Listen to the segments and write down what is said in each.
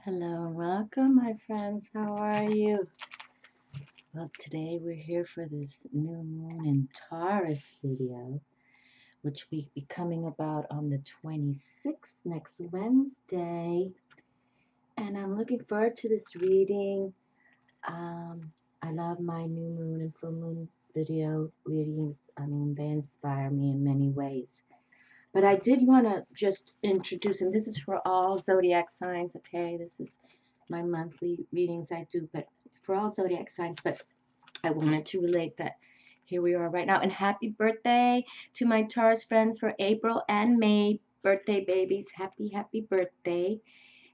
Hello and welcome, my friends. How are you? Well, today we're here for this new moon in Taurus video, which will be coming about on the 26th, next Wednesday. And I'm looking forward to this reading. I love my new moon and full moon video readings. I mean, they inspire me in many ways. But I did want to just introduce, and this is for all zodiac signs, okay? This is my monthly readings I do, but for all zodiac signs. But I wanted to relate that here we are right now. And happy birthday to my Taurus friends for April and May. Birthday babies. Happy, happy birthday.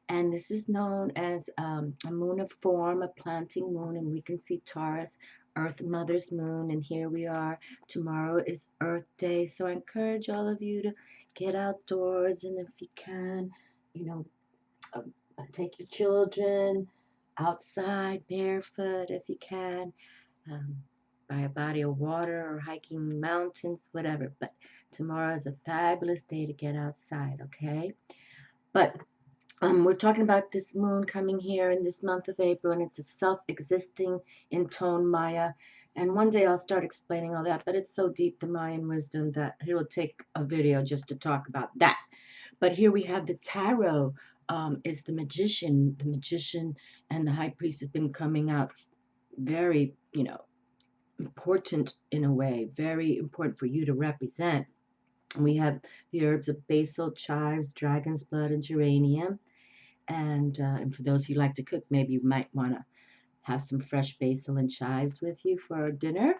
And this is known as a moon of form, a planting moon, and we can see Taurus, Earth Mother's moon, and here we are. Tomorrow is Earth Day, so I encourage all of you to get outdoors, and if you can, you know, take your children outside barefoot if you can, by a body of water or hiking mountains, whatever. But tomorrow is a fabulous day to get outside, okay? But we're talking about this moon coming here in this month of April, and it's a self-existing in tone Maya. And one day I'll start explaining all that, but it's so deep, the Mayan wisdom, that it will take a video just to talk about that. But here we have the tarot, is the magician. The magician and the high priest has been coming out very, important in a way, very important for you to represent. We have the herbs of basil, chives, dragon's blood, and geranium. And for those who like to cook, maybe you might want to have some fresh basil and chives with you for dinner.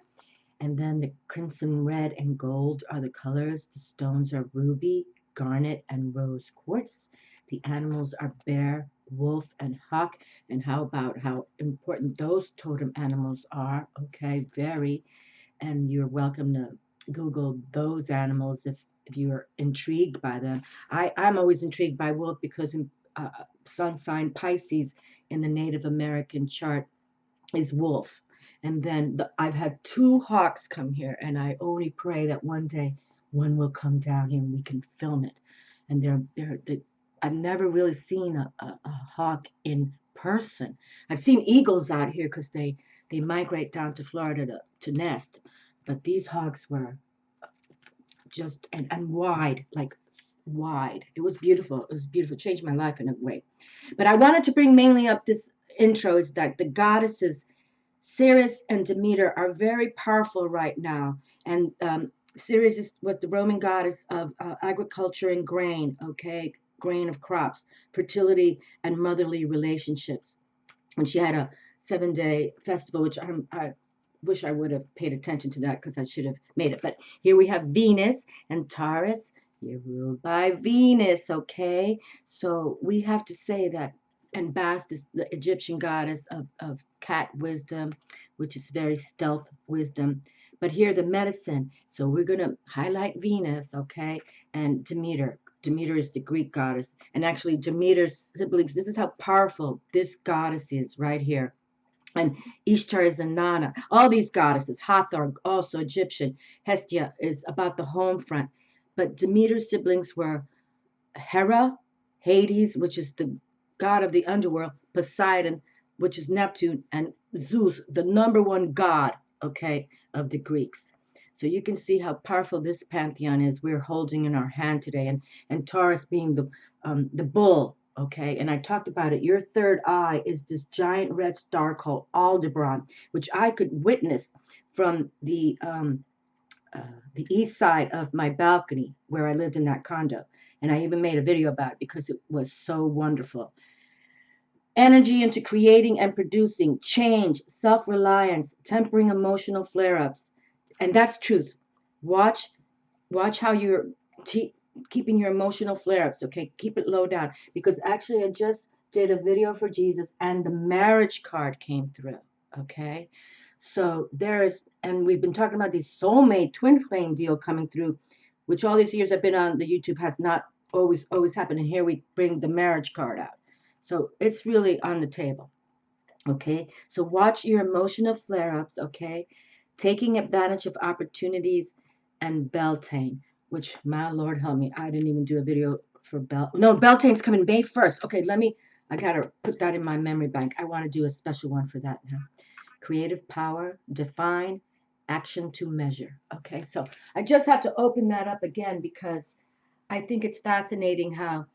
And then the crimson, red, and gold are the colors. The stones are ruby, garnet, and rose quartz. The animals are bear, wolf, and hawk. And how about how important those totem animals are? Okay, very. And you're welcome to Google those animals if you are intrigued by them. I'm always intrigued by wolf because in sun sign Pisces in the Native American chart is wolf. And then I've had two hawks come here, and I only pray that one day one will come down here and we can film it. And I've never really seen a hawk in person. I've seen eagles out here because they migrate down to Florida to nest, but these hawks were just and wide, like wide. It was beautiful. It was beautiful. It changed my life in a way. But I wanted to bring mainly up this intro is that the goddesses Ceres and Demeter are very powerful right now. And Ceres was the Roman goddess of agriculture and grain, okay? Grain of crops, fertility, and motherly relationships. And she had a 7-day festival, which I wish I would have paid attention to that because I should have made it. But here we have Venus and Taurus. You're ruled by Venus, okay? So we have to say that, and Bast is the Egyptian goddess of cat wisdom, which is very stealth wisdom. But here the medicine. So we're going to highlight Venus, okay? And Demeter. Demeter is the Greek goddess. And actually Demeter's siblings, this is how powerful this goddess is right here. And Ishtar is Inanna. All these goddesses, Hathor, also Egyptian. Hestia is about the home front. But Demeter's siblings were Hera, Hades, which is the god of the underworld, Poseidon, which is Neptune, and Zeus, the number one god, okay, of the Greeks. So you can see how powerful this pantheon is we're holding in our hand today. And Taurus being the bull, okay, and I talked about it. Your third eye is this giant red star called Aldebaran, which I could witness from the east side of my balcony where I lived in that condo. And I even made a video about it because it was so wonderful. Energy into creating and producing, change, self-reliance, tempering emotional flare-ups. And that's truth. Watch how you're keeping your emotional flare-ups, okay? Keep it low down. Because actually I just did a video for Jesus and the marriage card came through, okay? So there is, and we've been talking about these soulmate twin flame deal coming through, which all these years I've been on the YouTube has not always happened. And here we bring the marriage card out. So it's really on the table, okay? So watch your emotional flare-ups, okay? Taking advantage of opportunities and Beltane, which, my Lord help me, I didn't even do a video for no, Beltane's coming May 1st. Okay, let me I got to put that in my memory bank. I want to do a special one for that now. Creative power, define, action to measure. Okay, so I just have to open that up again because I think it's fascinating how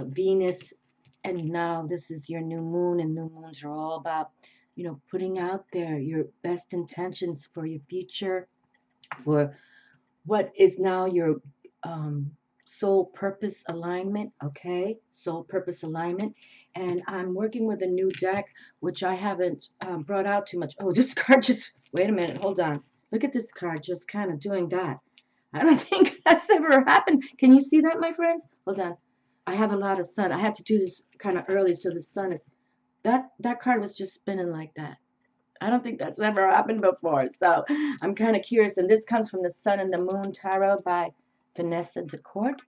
Venus, and now this is your new moon, and new moons are all about, you know, putting out there your best intentions for your future, for what is now your soul purpose alignment. Okay, soul purpose alignment. And I'm working with a new deck, which I haven't brought out too much. Oh, this card just, wait a minute, hold on. Look at this card just kind of doing that. I don't think that's ever happened. Can you see that, my friends? Hold on. I have a lot of sun. I had to do this kind of early, so the sun is, that card was just spinning like that. I don't think that's ever happened before. So I'm kind of curious. And this comes from the Sun and the Moon Tarot by Vanessa DeCourt.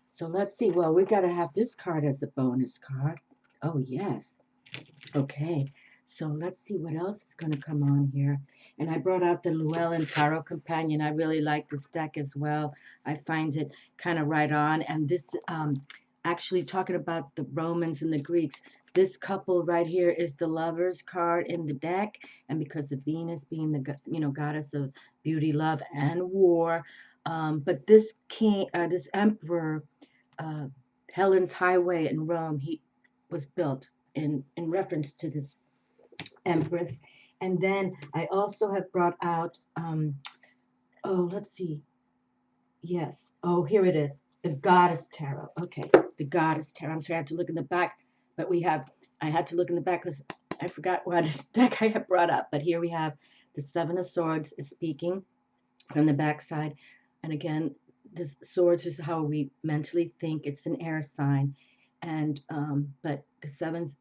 So let's see. Well, we got to have this card as a bonus card. Oh, yes. Okay. So let's see what else is going to come on here. And I brought out the Llewellyn Tarot Companion. I really like this deck as well. I find it kind of right on. And this actually talking about the Romans and the Greeks. This couple right here is the Lovers card in the deck, and because of Venus being the, you know, goddess of beauty, love, and war, but this king, this emperor, Helen's Highway in Rome, he was built in reference to this empress. And then I also have brought out, oh, let's see, yes, oh, here it is, the Goddess Tarot. Okay, the Goddess Tarot. I'm sorry, I had to look in the back. But I had to look in the back because I forgot what deck I had brought up. But here we have the Seven of Swords is speaking from the back side. And again, this swords is how we mentally think. It's an air sign. And but the sevens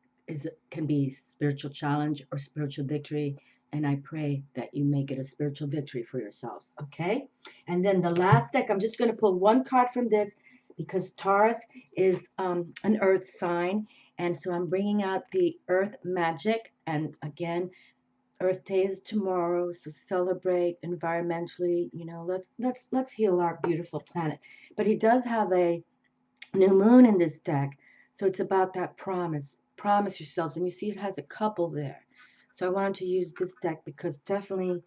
can be spiritual challenge or spiritual victory. And I pray that you make it a spiritual victory for yourselves. Okay? And then the last deck, I'm just going to pull one card from this because Taurus is an earth sign. And so I'm bringing out the Earth Magic. And again, Earth Day is tomorrow, so celebrate environmentally. You know, let's heal our beautiful planet. But he does have a new moon in this deck, so it's about that promise. Promise yourselves, and you see it has a couple there. So I wanted to use this deck because definitely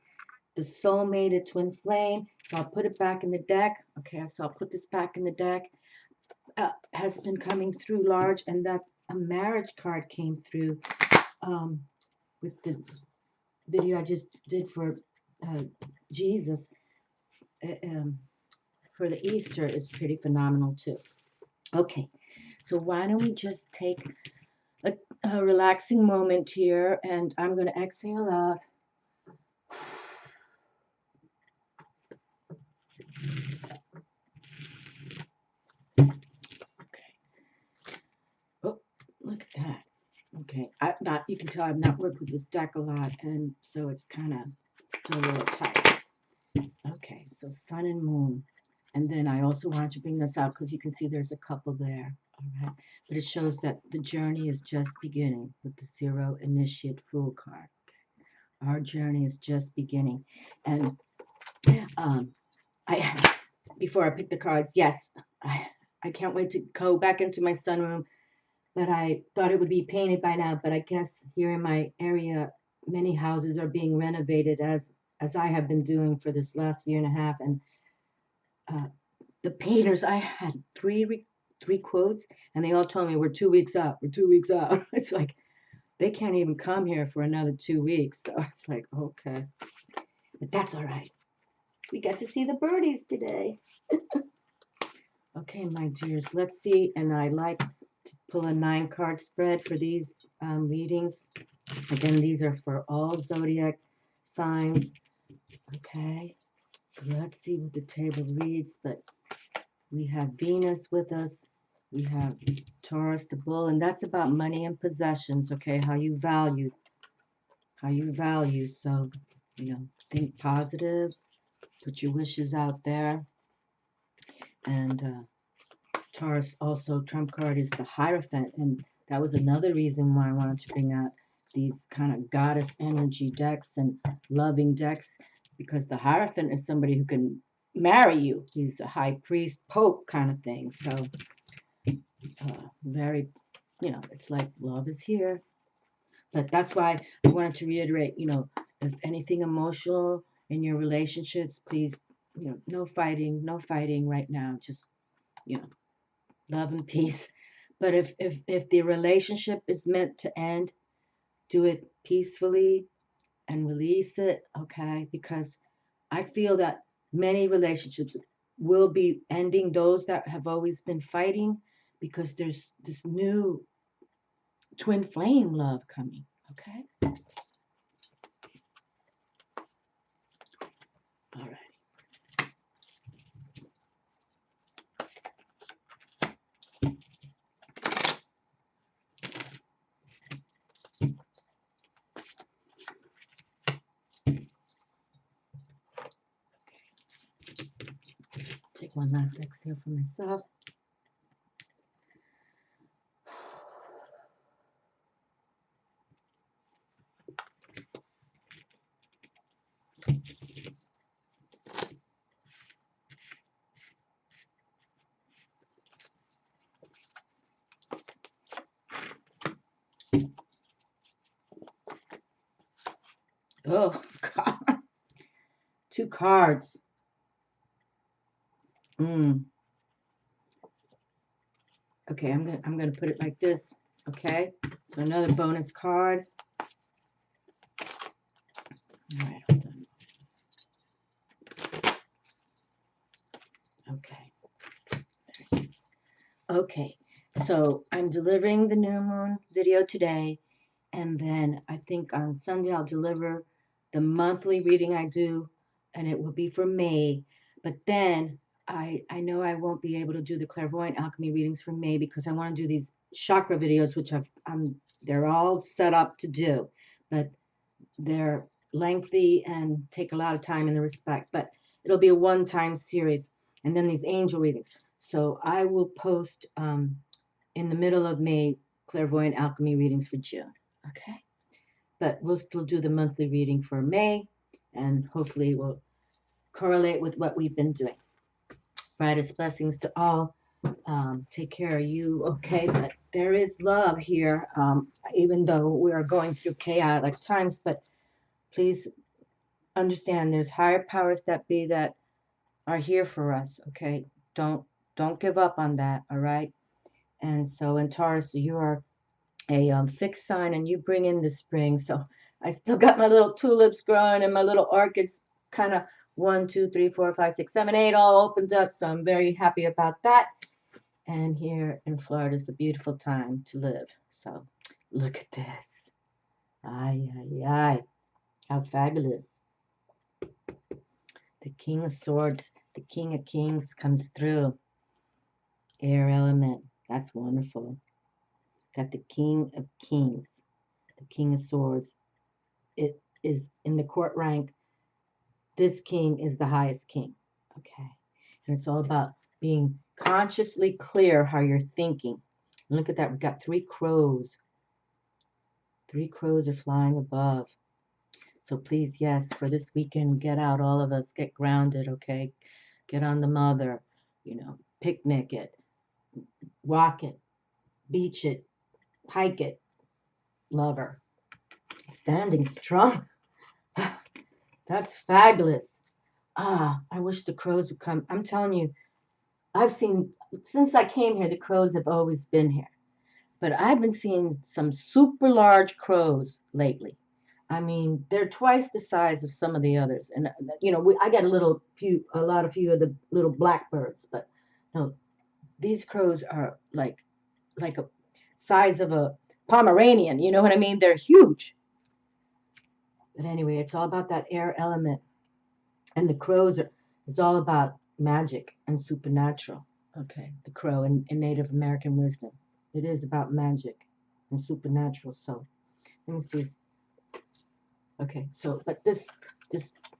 the soulmate twin flame. So I'll put it back in the deck. Okay, so I'll put this back in the deck. Has been coming through large, and that a marriage card came through with the video I just did for Jesus for the Easter is pretty phenomenal too. Okay, so why don't we just take a relaxing moment here, and I'm going to exhale out. Okay. Oh, look at that. Okay, you can tell I've not worked with this deck a lot, and so it's kind of still a little tight. Okay, so Sun and Moon. And then I also wanted to bring this out because you can see there's a couple there. All right, but it shows that the journey is just beginning with the Zero Initiate Fool card. Okay. Our journey is just beginning. And before I pick the cards, yes, I can't wait to go back into my sunroom. But I thought it would be painted by now, but I guess here in my area, many houses are being renovated as I have been doing for this last year and a half. And the painters, I had three quotes, and they all told me, we're 2 weeks out, we're 2 weeks out. It's like, they can't even come here for another 2 weeks. So it's like, okay, but that's all right. We got to see the birdies today. Okay, my dears, let's see. And I like to pull a 9-card spread for these readings. Again, these are for all zodiac signs. Okay, so let's see what the table reads. But we have Venus with us. We have Taurus, the bull, and that's about money and possessions. Okay, how you value. So, you know, think positive. Put your wishes out there. And Taurus also, trump card is the Hierophant, and that was another reason why I wanted to bring out these kind of goddess energy decks and loving decks, because the Hierophant is somebody who can marry you. He's a high priest, pope kind of thing. So very you know, it's like love is here. But that's why I wanted to reiterate, you know, if anything emotional in your relationships, please, you know, no fighting right now. Just, you know, love and peace. But if the relationship is meant to end, do it peacefully and release it, okay? Because I feel that many relationships will be ending, those that have always been fighting, because there's this new twin flame love coming, okay? All right. Take one last exhale for myself. Oh, God. 2 cards. Okay, I'm gonna put it like this. Okay, so another bonus card. All right, hold on. Okay, there it is. Okay, so I'm delivering the new moon video today, and then I think on Sunday I'll deliver the monthly reading I do, and it will be for May. But then I know I won't be able to do the clairvoyant alchemy readings for May because I want to do these chakra videos, which they're all set up to do, but they're lengthy and take a lot of time in the respect. But it'll be a one-time series, and then these angel readings. So I will post in the middle of May clairvoyant alchemy readings for June. Okay, but we'll still do the monthly reading for May, and hopefully we'll correlate with what we've been doing. Brightest blessings to all. Take care of you, okay? But there is love here, even though we are going through chaotic times. But please understand, there's higher powers that be that are here for us, okay? Don't give up on that, all right? And so in Taurus, you are a fixed sign, and you bring in the spring. So I still got my little tulips growing and my little orchids kind of 1, 2, 3, 4, 5, 6, 7, 8 all opened up. So I'm very happy about that. And here in Florida is a beautiful time to live. So look at this. Ay, ay, ay. How fabulous. The King of Swords, the King of Kings comes through. Air element. That's wonderful. Got the King of Kings, the King of Swords. It is in the court rank. This king is the highest king. Okay. And it's all about being consciously clear how you're thinking. And look at that. We've got 3 crows. 3 crows are flying above. So please, yes, for this weekend, get out, all of us, get grounded, okay? Get on the mother, you know, picnic it, walk it, beach it, hike it, lover. Standing strong. That's fabulous. I wish the crows would come. I'm telling you, I've seen, since I came here, the crows have always been here. But I've been seeing some super large crows lately. I mean, they're twice the size of some of the others. And, you know, I got a lot of few of the little blackbirds. But no, these crows are like a size of a Pomeranian. You know what I mean? They're huge. But anyway, it's all about that air element. And the crows it's all about magic and supernatural. Okay, the crow in Native American wisdom. It is about magic and supernatural. So let me see. Okay, so but this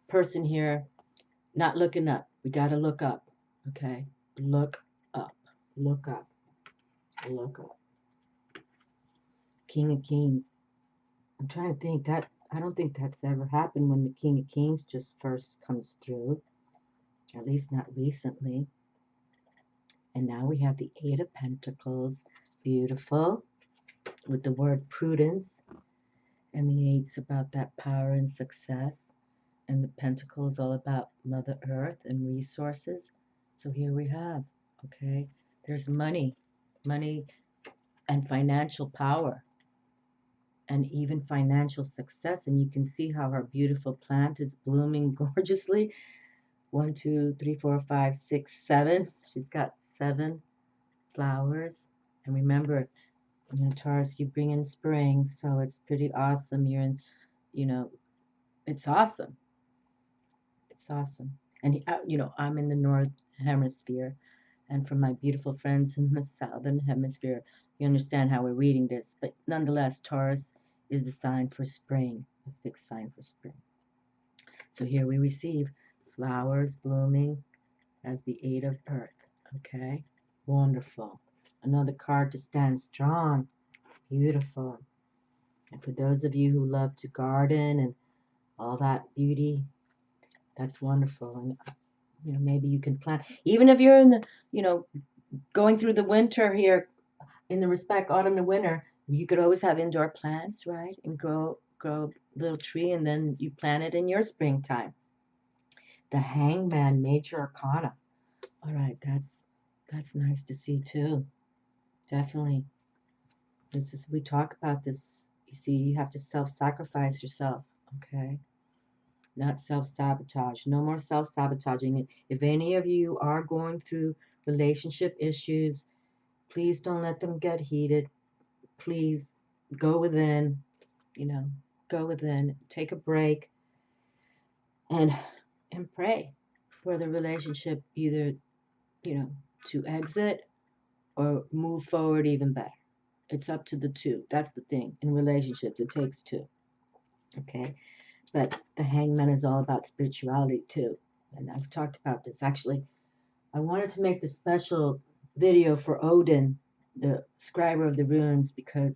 person here not looking up. We gotta look up. Okay, look up, look up, look up. King of Kings. I'm trying to think that I don't think that's ever happened when the King of Kings just first comes through. At least not recently. And now we have the 8 of Pentacles. Beautiful. with the word prudence, and the eight's about that power and success, and the pentacle is all about Mother Earth and resources. So here we have, okay, there's money, money and financial power, and even financial success. And you can see how her beautiful plant is blooming gorgeously. 1, 2, 3, 4, 5, 6, 7. She's got 7 flowers. And remember, you know, Taurus, you bring in spring, so it's pretty awesome. You're in, you know, it's awesome. It's awesome. And, you know, I'm in the North Hemisphere, and from my beautiful friends in the Southern Hemisphere, you understand how we're reading this. But nonetheless, Taurus is the sign for spring, the fixed sign for spring. So here we receive flowers blooming as the 8 of Earth. Okay, wonderful. Another card to stand strong. Beautiful. And for those of you who love to garden and all that beauty, that's wonderful. And you know, maybe you can plant, even if you're in the, you know, going through the winter here, in the respect autumn to winter, you could always have indoor plants, right? And grow a little tree, and then you plant it in your springtime. The Hangman, Major Arcana. All right, that's nice to see too. Definitely. This is, we talk about this. You see, you have to self-sacrifice yourself, okay? Not self-sabotage. No more self-sabotaging. If any of you are going through relationship issues, please don't let them get heated. Please go within, you know, go within, take a break, and pray for the relationship either, you know, to exit or move forward even better. It's up to the two. That's the thing. In relationships, it takes two. Okay? But the Hangman is all about spirituality too. And I've talked about this. Actually, I wanted to make the special video for Odin, the scriber of the runes, because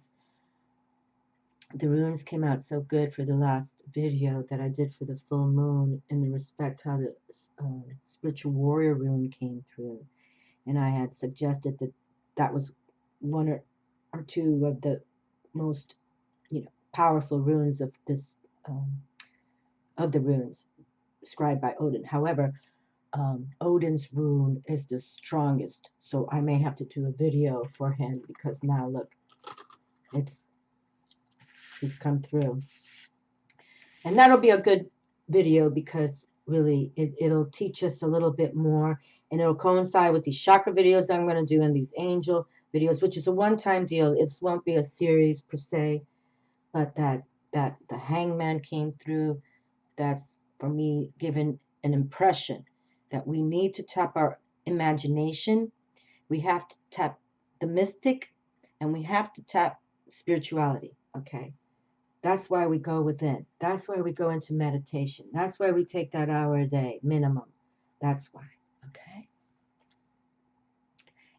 the runes came out so good for the last video that I did for the full moon, in the respect how the spiritual warrior rune came through. And I had suggested that that was one or two of the most, you know, powerful runes of this of the runes scribed by Odin. However, Odin's rune is the strongest, so I may have to do a video for him, because now look, he's come through, and that'll be a good video, because really it'll teach us a little bit more, and it'll coincide with these chakra videos I'm going to do and these angel videos, which is a one-time deal. It won't be a series per se, but that the Hangman came through. That's for me given an impression that we need to tap our imagination, we have to tap the mystic, and we have to tap spirituality. Okay, that's why we go within. That's why we go into meditation. That's why we take that hour a day minimum. That's why. Okay.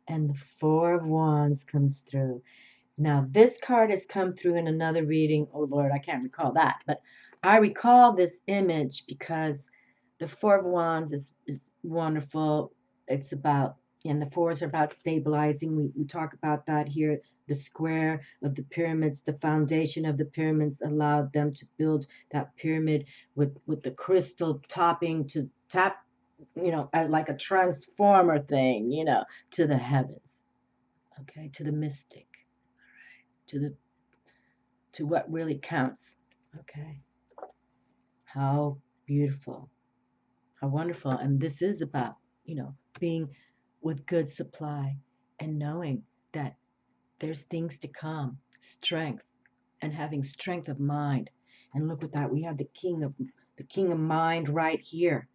And the Four of Wands comes through. Now, this card has come through in another reading. Oh, Lord, I can't recall that. But I recall this image because the Four of Wands is wonderful. It's about, and the fours are about stabilizing. We talk about that here. The square of the pyramids, the foundation of the pyramids allowed them to build that pyramid with the crystal topping to tap, you know, like a transformer thing, you know, to the heavens. Okay, to the mystic, to what really counts. Okay, how beautiful, how wonderful. And this is about, you know, being with good supply and knowing that there's things to come, strength, and having strength of mind. And look at that, we have the king of mind right here,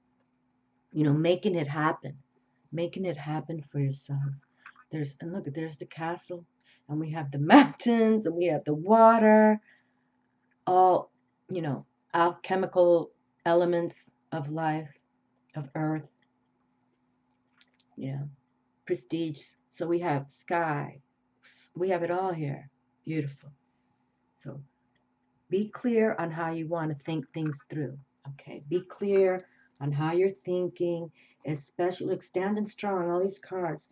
you know, making it happen for yourselves. And look, there's the castle, and we have the mountains, and we have the water, all, you know, alchemical elements of life, of earth, you know, prestige. So we have sky, we have it all here. Beautiful. So be clear on how you want to think things through. Okay, be clear on how you're thinking, especially standing strong. All these cards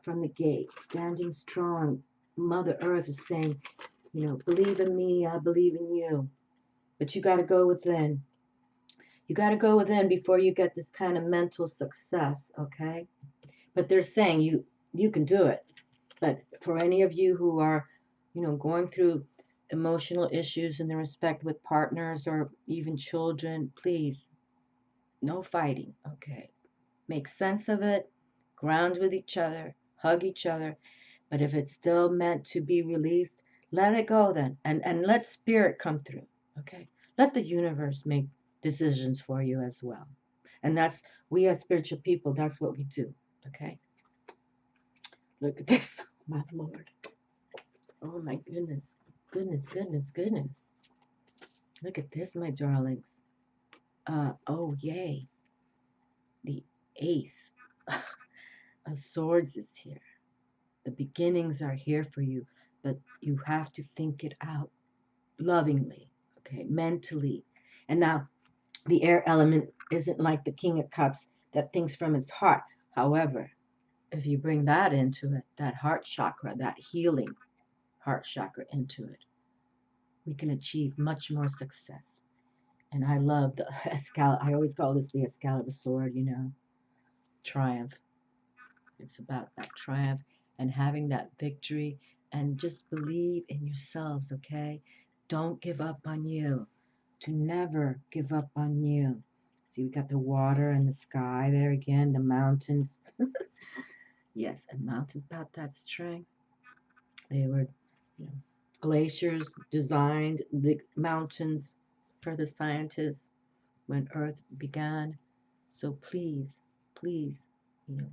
from the gate, standing strong. Mother Earth is saying, you know, believe in me, I believe in you. But you got to go within. You got to go within before you get this kind of mental success, okay? But they're saying you can do it. But for any of you who are, you know, going through emotional issues in the respect with partners or even children, please, no fighting, okay? Make sense of it, ground with each other, hug each other. But if it's still meant to be released, let it go then. And let spirit come through, okay? Let the universe make decisions for you as well. And that's, we as spiritual people, that's what we do, okay? Look at this, my Lord. Oh my goodness. Goodness, goodness, goodness. Look at this, my darlings. Oh yay. The Ace of Swords is here. The beginnings are here for you, but you have to think it out lovingly, okay, mentally. And now the air element isn't like the King of Cups that thinks from his heart. However, if you bring that into it, that heart chakra, that healing heart chakra into it, we can achieve much more success. And I love the Excalibur. I always call this the Excalibur sword, you know, triumph. It's about that triumph and having that victory, and just believe in yourselves, okay? Don't give up on you. To never give up on you. See, we got the water and the sky there again, the mountains. Yes, and mountains about that strength. They were, you know, glaciers designed the mountains for the scientists when Earth began. So please, please, you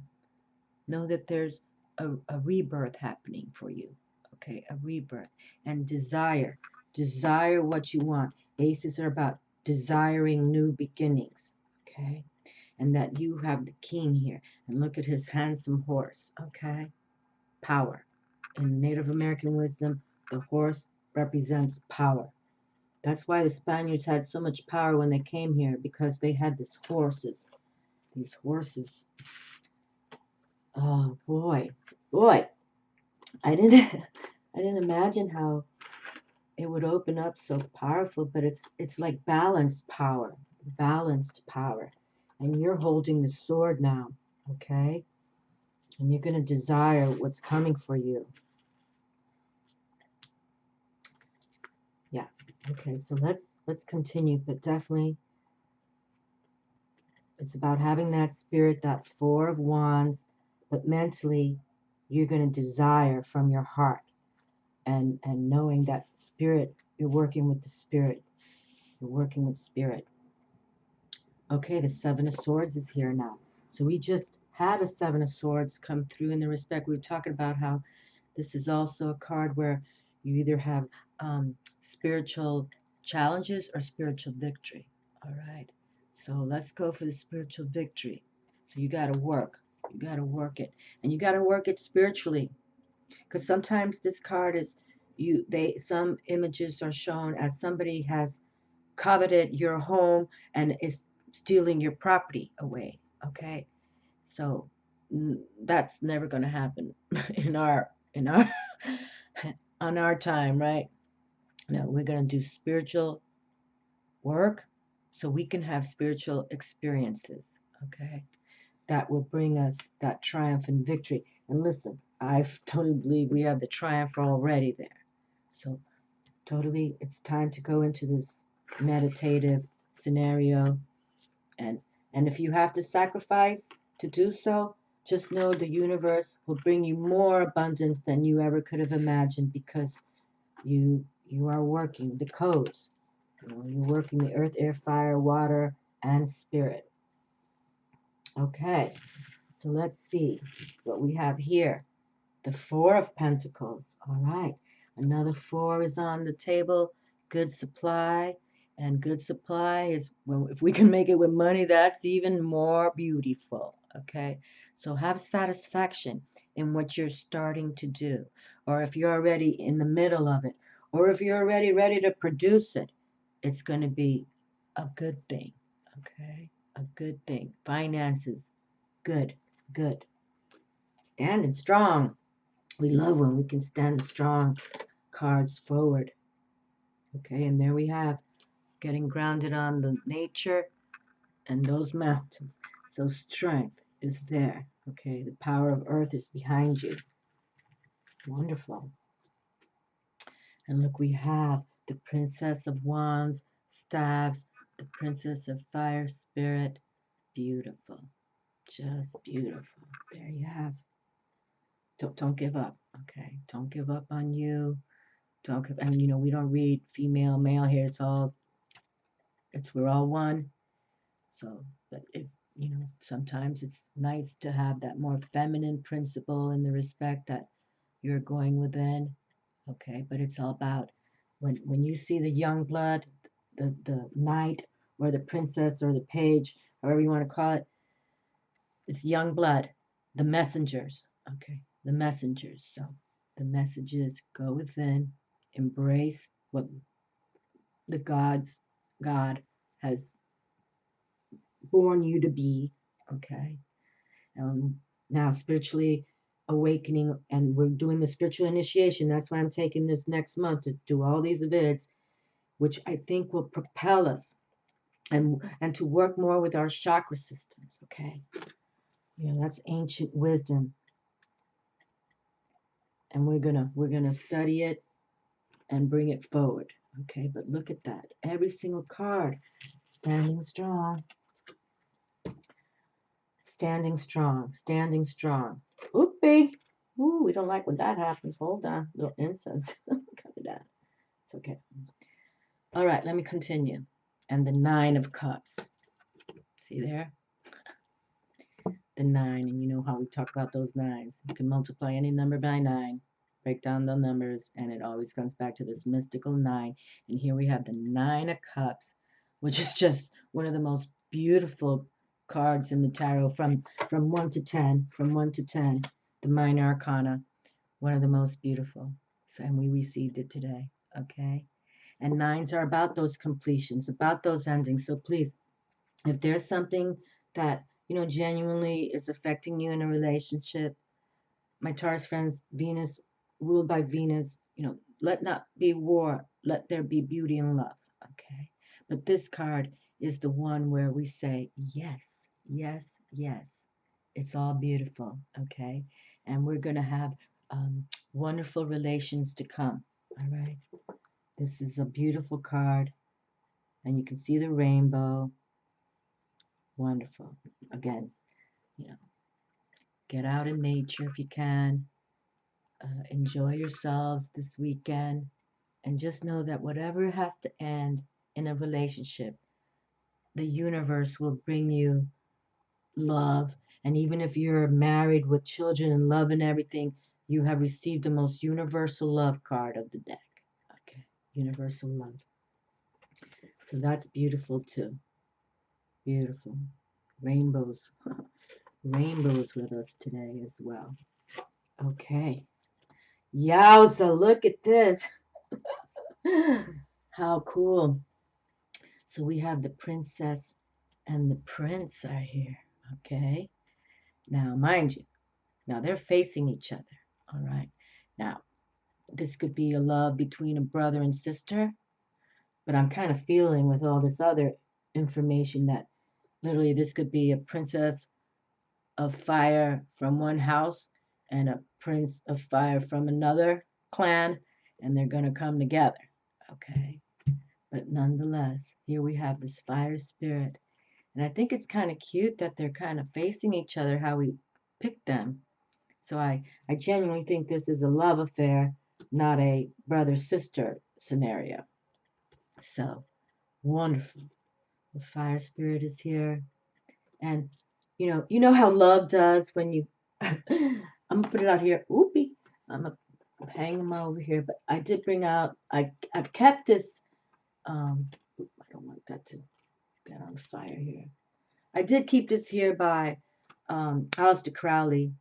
know that there's a rebirth happening for you. Okay, a rebirth. And desire. Desire what you want. Aces are about desiring new beginnings. Okay, and that you have the king here. And look at his handsome horse. Okay, power. In Native American wisdom, the horse represents power. That's why the Spaniards had so much power when they came here, because they had these horses. These horses. Oh boy, boy! I didn't, I didn't imagine how it would open up so powerful. But it's like balanced power, and you're holding the sword now, okay? And you're gonna desire what's coming for you. Yeah. Okay. So let's continue, but definitely it's about having that spirit, that Four of Wands, but mentally you're going to desire from your heart, and knowing that spirit, you're working with the spirit. You're working with spirit. Okay, the Seven of Swords is here now. So we just had a Seven of Swords come through in the respect. We were talking about how this is also a card where you either have spiritual challenges or spiritual victory. All right. So let's go for the spiritual victory. So you got to work. You got to work it. And you got to work it spiritually. Because sometimes this card is, some images are shown as somebody has coveted your home and is stealing your property away. Okay. So that's never going to happen in our on our time, right? No, we're going to do spiritual work so we can have spiritual experiences, okay? That will bring us that triumph and victory. And listen, I totally believe we have the triumph already there. So totally, it's time to go into this meditative scenario. And if you have to sacrifice to do so, just know the universe will bring you more abundance than you ever could have imagined, because you are working the codes. You know, you're working the earth, air, fire, water, and spirit. Okay, so let's see what we have here. The Four of Pentacles. All right, another four is on the table. Good supply. And good supply is, well, if we can make it with money, that's even more beautiful. Okay, so have satisfaction in what you're starting to do, or if you're already in the middle of it, or if you're already ready to produce it, it's going to be a good thing. Okay, a good thing. Finances, good, good. Standing strong. We love when we can stand strong cards forward. Okay, and there we have getting grounded on the nature and those mountains. So strength is there. Okay, the power of earth is behind you. Wonderful. And look, we have the Princess of Wands, Staves, the Princess of Fire Spirit. Beautiful. Just beautiful. There you have. Don't give up. Okay. Don't give up on you. Don't give, and we don't read female, male here. We're all one. So, but if sometimes it's nice to have that more feminine principle in the respect that you're going within. Okay, but it's all about when you see the young blood, the knight or the princess or the page, however you want to call it, it's young blood, the messengers. Okay, the messengers. So the messages go within, embrace what the God has born you to be. Okay, now spiritually awakening, and we're doing the spiritual initiation. That's why I'm taking this next month to do all these events, which I think will propel us and to work more with our chakra systems. Okay, that's ancient wisdom, and we're gonna study it and bring it forward. Okay, but look at that, every single card standing strong, standing strong, standing strong. Oopie. Ooh, we don't like when that happens. Hold on, little incense coming down. It's okay. All right, let me continue. And the Nine of Cups. See there? The 9, and you know how we talk about those 9s. You can multiply any number by 9, break down the numbers, and it always comes back to this mystical 9. And here we have the 9 of Cups, which is just one of the most beautiful cards in the tarot from 1 to 10, from 1 to 10, the minor arcana, one of the most beautiful. So, and we received it today, okay? And 9s are about those completions, about those endings. So please, if there's something that genuinely is affecting you in a relationship, my Taurus friends, Venus, ruled by Venus, let not be war, let there be beauty and love. Okay. But this card is the one where we say, yes, yes, yes. It's all beautiful. Okay. And we're going to have wonderful relations to come. All right. This is a beautiful card. And you can see the rainbow. Wonderful. Again, get out in nature if you can. Enjoy yourselves this weekend. And just know that whatever has to end in a relationship, the universe will bring you love. And even if you're married with children and love and everything, you have received the most universal love card of the deck. Okay, universal love. So that's beautiful too. Beautiful. Rainbows. Rainbows with us today as well. Okay. Yowza, look at this. How cool. So we have the princess and the prince are here. Okay. Now, mind you, now they're facing each other. All right. Now, this could be a love between a brother and sister, but I'm kind of feeling with all this other information that literally this could be a princess of fire from one house and a prince of fire from another clan, and they're going to come together. Okay. But nonetheless, here we have this fire spirit. And I think it's kind of cute that they're kind of facing each other, how we picked them. So I genuinely think this is a love affair, not a brother-sister scenario. So wonderful. The fire spirit is here. And you know how love does when you I'm gonna put it out here. Oopie. I'm gonna hang them over here. But I did bring out I've kept this I don't want that to get on fire here. I did keep this here by Aleister Crowley.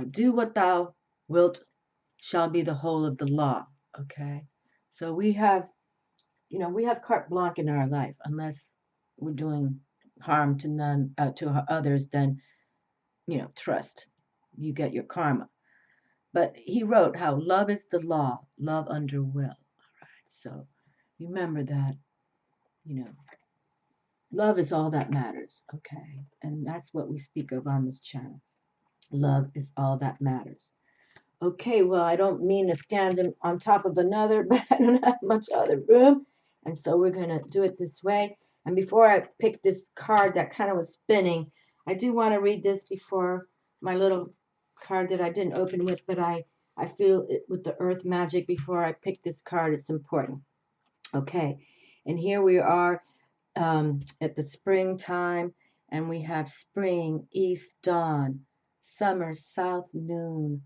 Do what thou wilt shall be the whole of the law. Okay, so we have carte blanche in our life unless we're doing harm to others. Then trust you get your karma. But he wrote how love is the law, love under will. All right. So remember that, you know, love is all that matters. Okay. And that's what we speak of on this channel. Love is all that matters. Okay, well, I don't mean to stand on top of another, but I don't have much other room. And so we're going to do it this way. And before I pick this card that kind of was spinning, I do want to read this before my little card that I didn't open with, but I feel it with the earth magic before I pick this card. It's important. Okay, and here we are at the springtime, and we have spring, east dawn, summer, south noon,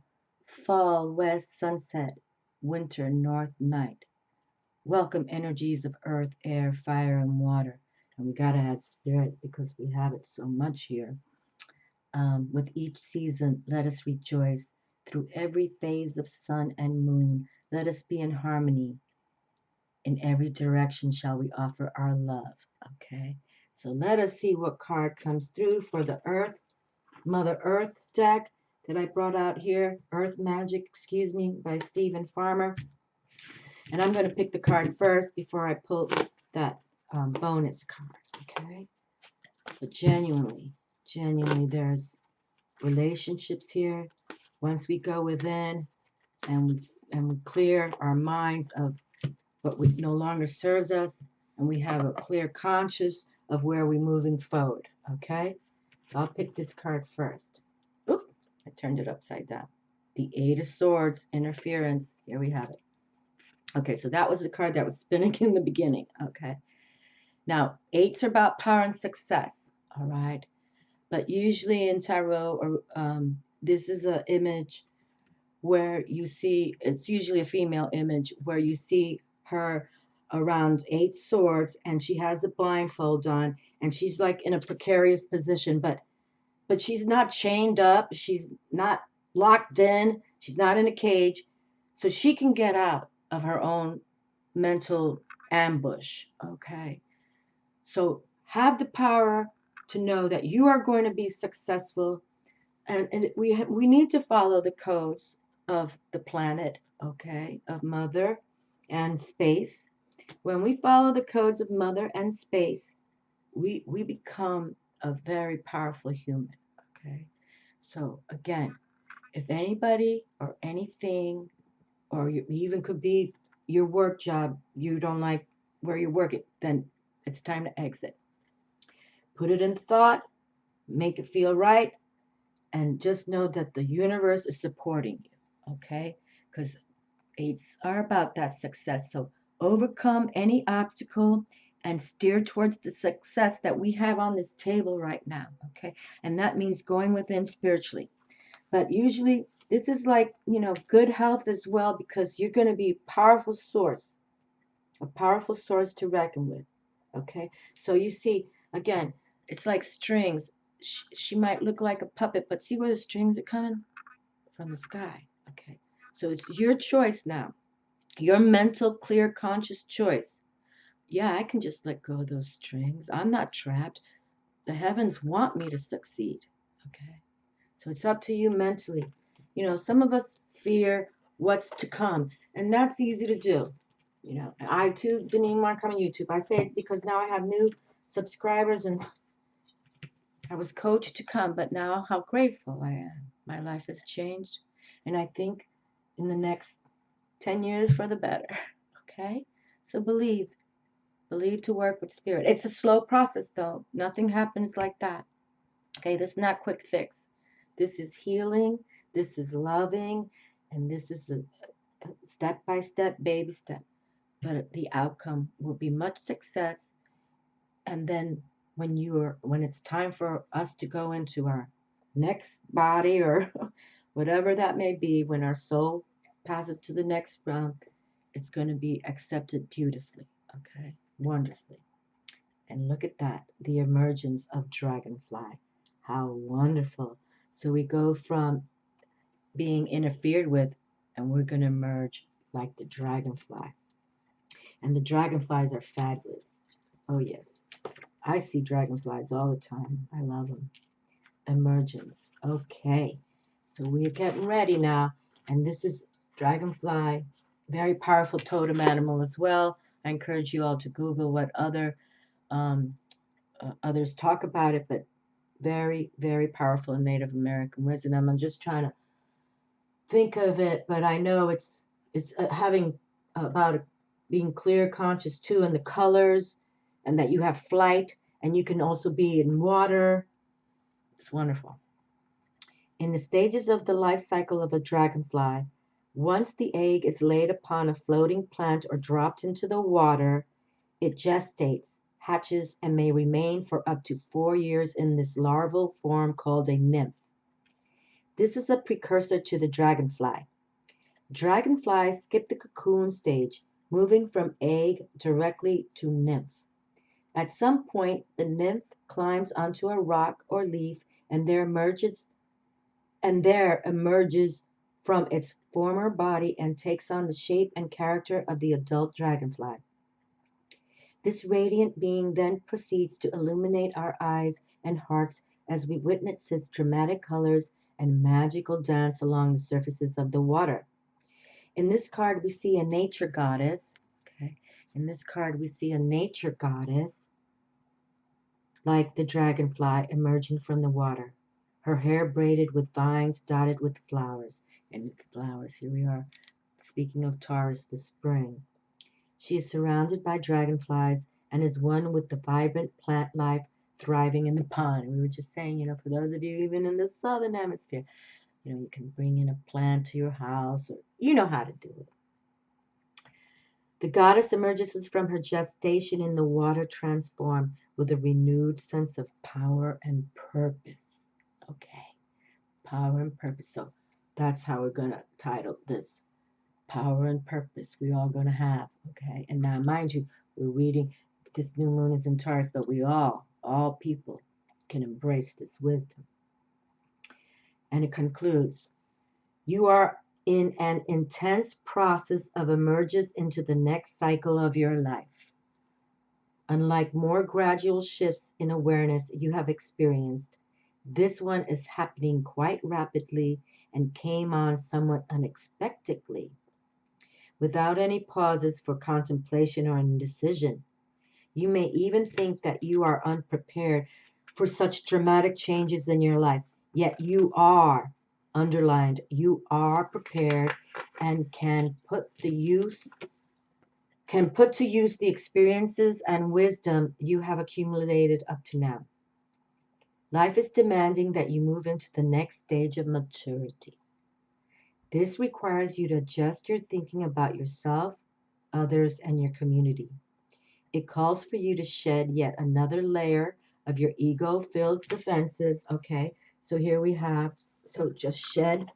fall, west sunset, winter, north night. Welcome energies of earth, air, fire, and water. And we got to add spirit because we have it so much here. With each season, let us rejoice. Through every phase of sun and moon, let us be in harmony. In every direction shall we offer our love. Okay, so let us see what card comes through for the Earth, Mother Earth deck that I brought out here. Earth Magic, excuse me, by Stephen Farmer. And I'm going to pick the card first before I pull that bonus card. Okay, so genuinely, there's relationships here. Once we go within and we clear our minds of what no longer serves us, and we have a clear conscious of where we're moving forward. Okay, so I'll pick this card first. Oop, I turned it upside down. The Eight of Swords, interference. Here we have it. Okay, so that was the card that was spinning in the beginning. Okay, now eights are about power and success. All right, but usually in tarot, or this is an image where you see, it's usually a female image, where you see her around 8 swords, and she has a blindfold on, and she's like in a precarious position, but she's not chained up, she's not locked in, she's not in a cage, so she can get out of her own mental ambush. Okay, so have the power to know that you are going to be successful, and we need to follow the codes of the planet, okay, of Mother and space. When we follow the codes of Mother and space, we become a very powerful human, okay? So again, if anybody or anything, or you even could be your work job, you don't like where you're working, then it's time to exit. Put it in thought, make it feel right, and just know that the universe is supporting you, okay? Because eights are about that success. So overcome any obstacle and steer towards the success that we have on this table right now, okay? And that means going within spiritually. But usually this is like, good health as well, because you're going to be a powerful source to reckon with, okay? So you see, again, it's like strings. She might look like a puppet, but see where the strings are coming? From the sky, okay? So it's your choice now. Your mental, clear, conscious choice. Yeah, I can just let go of those strings. I'm not trapped. The heavens want me to succeed, okay? So it's up to you mentally. Some of us fear what's to come, and that's easy to do. I too didn't even want to come on YouTube. I say it because now I have new subscribers, and I was coached to come, but now how grateful I am. My life has changed, and I think in the next 10 years for the better. Okay? So believe to work with spirit. It's a slow process, though. Nothing happens like that. Okay? This is not quick fix. This is healing, this is loving, and this is a step-by-step, baby step. But the outcome will be much success. And then when it's time for us to go into our next body, or whatever that may be, when our soul passes to the next realm, it's going to be accepted beautifully, okay? Wonderfully. And look at that, the emergence of dragonfly. How wonderful. So we go from being interfered with, and we're going to emerge like the dragonfly. And the dragonflies are fabulous. Oh, yes. I see dragonflies all the time. I love them. Emergence. Okay. So we're getting ready now. And this is dragonfly, very powerful totem animal as well. I encourage you all to Google what um, others talk about it, but very, very powerful in Native American wisdom. I'm just trying to think of it, but I know it's having about being clear conscious too, and the colors, and that you have flight, and you can also be in water. It's wonderful. In the stages of the life cycle of a dragonfly, once the egg is laid upon a floating plant or dropped into the water, it gestates, hatches, and may remain for up to 4 years in this larval form called a nymph. This is a precursor to the dragonfly. Dragonflies skip the cocoon stage, moving from egg directly to nymph. At some point, the nymph climbs onto a rock or leaf and there emerges from its former body and takes on the shape and character of the adult dragonfly. This radiant being then proceeds to illuminate our eyes and hearts as we witness its dramatic colors and magical dance along the surfaces of the water. In this card, we see a nature goddess. Okay. In this card, we see a nature goddess, like the dragonfly emerging from the water. Her hair braided with vines dotted with flowers. And flowers, here we are. Speaking of Taurus, the spring. She is surrounded by dragonflies and is one with the vibrant plant life thriving in the pond. We were just saying, for those of you even in the southern hemisphere, you can bring in a plant to your house, or you know how to do it. The goddess emerges from her gestation in the water transformed with a renewed sense of power and purpose. Okay, power and purpose. So that's how we're going to title this. Power and purpose we all going to have. Okay, and now mind you, we're reading, this new moon is in Taurus, but we all people can embrace this wisdom. And it concludes, you are in an intense process of emergence into the next cycle of your life. Unlike more gradual shifts in awareness you have experienced, this one is happening quite rapidly and came on somewhat unexpectedly, without any pauses for contemplation or indecision. You may even think that you are unprepared for such dramatic changes in your life, yet you are, underlined, you are prepared and can put to use the experiences and wisdom you have accumulated up to now. Life is demanding that you move into the next stage of maturity. This requires you to adjust your thinking about yourself, others, and your community. It calls for you to shed yet another layer of your ego-filled defenses. Okay, so here we have, so just shed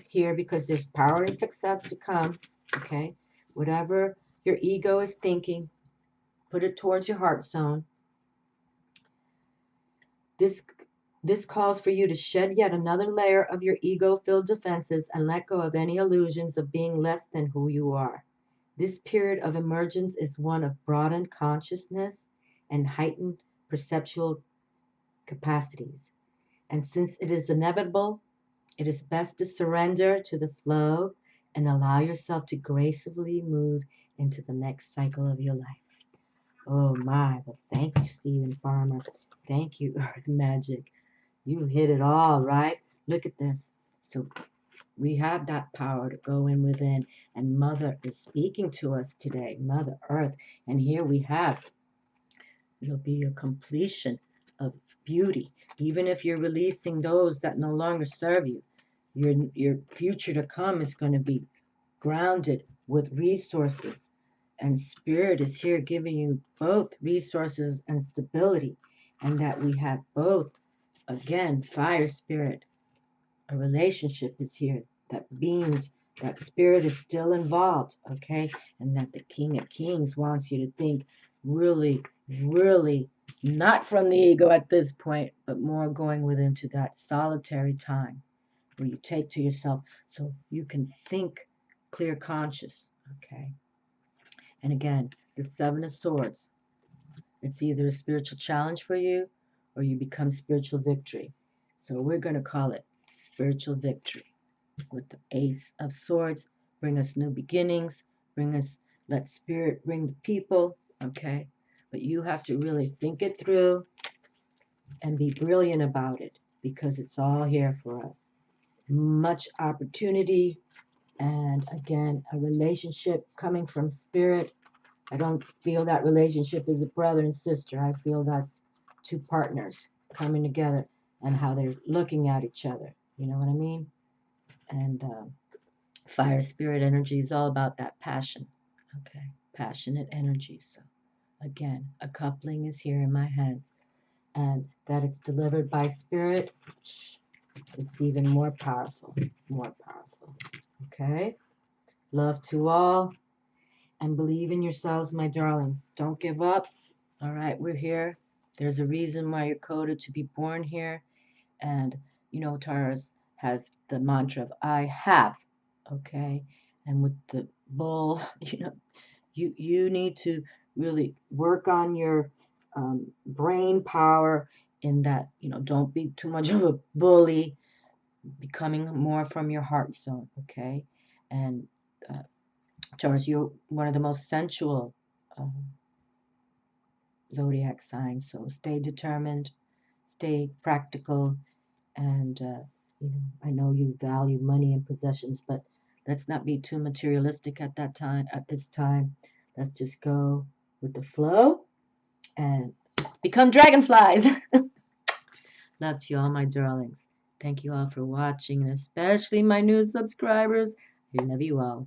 here, because there's power and success to come. Okay, whatever your ego is thinking, put it towards your heart zone. This calls for you to shed yet another layer of your ego-filled defenses and let go of any illusions of being less than who you are. This period of emergence is one of broadened consciousness and heightened perceptual capacities. And since it is inevitable, it is best to surrender to the flow and allow yourself to gracefully move into the next cycle of your life. Oh my, well, thank you, Stephen Farmer. Thank you, Earth Magic. You hit it all, right? Look at this. So we have that power to go in within, and Mother is speaking to us today, Mother Earth. And here we have, it'll be a completion of beauty. Even if you're releasing those that no longer serve you, your future to come is going to be grounded with resources. And Spirit is here giving you both resources and stability, and that we have both. Again, fire spirit, a relationship is here. That means that spirit is still involved, okay? And that the King of Kings wants you to think really, really not from the ego at this point, but more going within to that solitary time where you take to yourself so you can think clear conscious, okay? And again, the Seven of Swords, it's either a spiritual challenge for you or you become spiritual victory. So we're going to call it spiritual victory. with the Ace of Swords. Bring us new beginnings. Let spirit bring the people. Okay. But you have to really think it through and be brilliant about it because it's all here for us. Much opportunity. And again, a relationship coming from spirit. I don't feel that relationship is a brother and sister. I feel that's two partners coming together and how they're looking at each other. You know what I mean? And fire spirit energy is all about that passion. Okay, passionate energy. So again, a coupling is here in my hands, and that it's delivered by spirit, it's even more powerful. More powerful. Okay. Love to all, and believe in yourselves, my darlings. Don't give up. All right, we're here. There's a reason why you're coded to be born here. And, you know, Taurus has the mantra of I have. Okay. And with the bull, you know, you need to really work on your brain power in that, you know, don't be too much of a bully, becoming more from your heart zone. Okay. And Taurus, you're one of the most sensual zodiac signs. So stay determined, stay practical, and you know, I know you value money and possessions, but let's not be too materialistic at that time. At this time, let's just go with the flow and become dragonflies. Love to you all, my darlings. Thank you all for watching, and especially my new subscribers. I love you all.